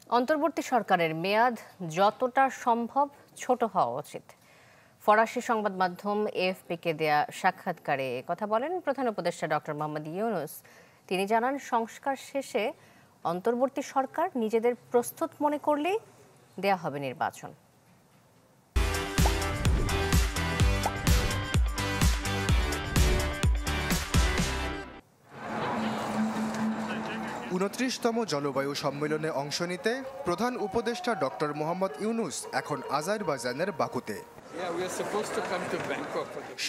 অন্তর্বর্তী সরকারের মেয়াদ যতটা সম্ভব ছোট হওয়া উচিত। ফরাসি সংবাদ মাধ্যম এএফপিকে দেয়া সাক্ষাৎকারে কথা বলেন প্রধান উপদেষ্টা ডক্টর মোহাম্মদ ইউনূস। তিনি জানান, সংস্কার শেষে অন্তর্বর্তী সরকার নিজেদের প্রস্তুত মনে করলেই দেয়া হবে নির্বাচন। ২৯তম জলবায়ু সম্মেলনে অংশ নিতে প্রধান উপদেষ্টা ডক্টর মোহাম্মদ ইউনূস এখন আজারবাইজানের বাকুতে।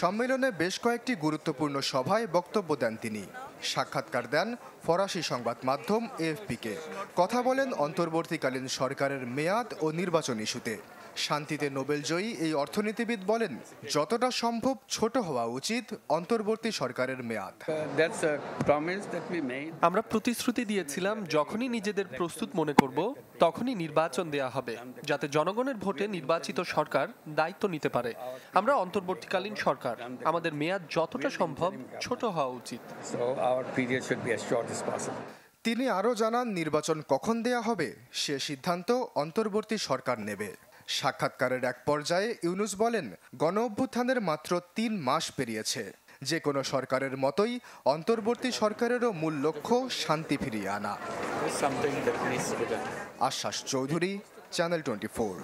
সম্মেলনে বেশ কয়েকটি গুরুত্বপূর্ণ সভায় বক্তব্য দেন তিনি। সাক্ষাৎকার দেন ফরাসি সংবাদ মাধ্যম এএফপিকে। কথা বলেন অন্তর্বর্তীকালীন সরকারের মেয়াদ ও নির্বাচন ইস্যুতে। শান্তিতে নোবেলজয়ী এই অর্থনীতিবিদ বলেন, যতটা সম্ভব ছোট হওয়া উচিত অন্তর্বর্তী সরকারের মেয়াদ। আমরা প্রতিশ্রুতি দিয়েছিলাম, যখনই নিজেদের প্রস্তুত মনে করব তখনই নির্বাচন দেয়া হবে, যাতে জনগণের ভোটে নির্বাচিত সরকার দায়িত্ব নিতে পারে। আমরা অন্তর্বর্তীকালীন সরকার, আমাদের মেয়াদ যতটা সম্ভব ছোট হওয়া উচিত। তিনি আরও জানান, নির্বাচন কখন দেয়া হবে সে সিদ্ধান্ত অন্তর্বর্তী সরকার নেবে। সাক্ষাৎকারের এক পর্যায়ে ইউনূস বলেন, গণঅভ্যুত্থানের মাত্র ৩ মাস পেরিয়েছে। যে কোনো সরকারের মতোই অন্তর্বর্তী সরকারেরও মূল লক্ষ্য শান্তি ফিরিয়ে আনা। আশ্বাস চৌধুরী, চ্যানেল 24।